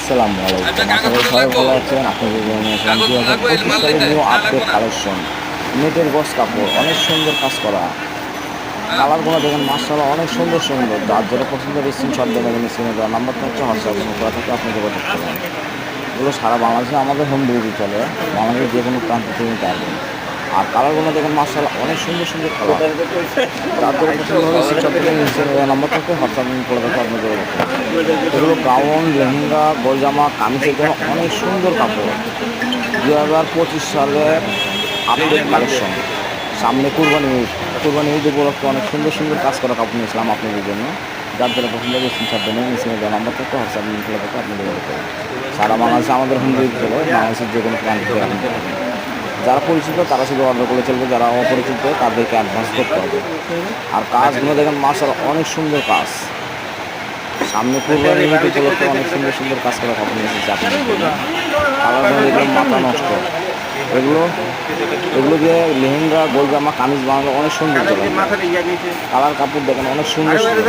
আসসালামু আলাইকুম। আশা করি সবাই ভালো আছেন। আপনাদের জন্য নিয়ে আসলাম 2025 সালের নিউ আপডেট কালেকশন। নেটের বক্স কাপড় অনেক সুন্দর কাজ করা, কালারগুলো দেখেন মাশাআল্লাহ অনেক সুন্দর সুন্দর। যার যেটা পছন্দ স্ক্রিনশট দেবেন, স্ক্রিনে দেওয়া নাম্বার থাকছে, হোয়াটসঅ্যাপ করা থাকলে আপনি যোগাযোগ করবেন। এগুলো সারা বাংলাদেশে আমাদের হোম ডেলিভারি চলে, বাংলাদেশের যে কোনো প্রান্ত থেকে নিতে পারবেন। আর কালারগুলো দেখেন মাশাআল্লাহ অনেক সুন্দর সুন্দর কালার। যার যেটা পছন্দ হবে স্ক্রিনশট দেবেন, স্ক্রিনে দেওয়া নাম্বার থাকলে হোয়াটসঅ্যাপ করে থাকলে আপনি যোগাযোগ করবেন। এগুলো গাউন, লেহেঙ্গা, গোলজামা, কামিজের জন্য অনেক সুন্দর কাপড়। 2025 সালের আপডেট কালেকশন। সামনে কুরবানি ঈদ উপলক্ষে অনেক সুন্দর সুন্দর কাজ করা কাপড় নিয়েছিলাম আপনাদের জন্য। যার যেটা পছন্দ হবে স্ক্রিনশট দেবেন, স্ক্রিনে দেওয়া নাম্বার থেকে হোয়াটসঅ্যাপ করে থাকলে আপনি যোগাযোগ করবেন। সারা বাংলাদেশে আমাদের হোম ডেলিভারি চলে, বাংলাদেশের যে কোনো প্রান্ত থেকে আপনি পাবেন। যারা পরিচিত তারা শুধু অর্ডার করে চলবে, যারা অপরিচিত তাদেরকে অ্যাডভান্স করতে হবে। আর কাজগুলো দেখেন মাশাআল্লাহ অনেক সুন্দর কাজ। সামনে কুরবানি ঈদ উপলক্ষে অনেক সুন্দর সুন্দর কাজ করা কাপড় নিয়ে এসেছে আপনাদের জন্য। কালারগুলো দেখলাম মাথা নষ্ট। এগুলো এগুলো দিয়ে লেহেঙ্গা, গোলজামা, কামিজ বানানো অনেক সুন্দর চলে। কালার কাপড় দেখেন অনেক সুন্দর সুন্দর।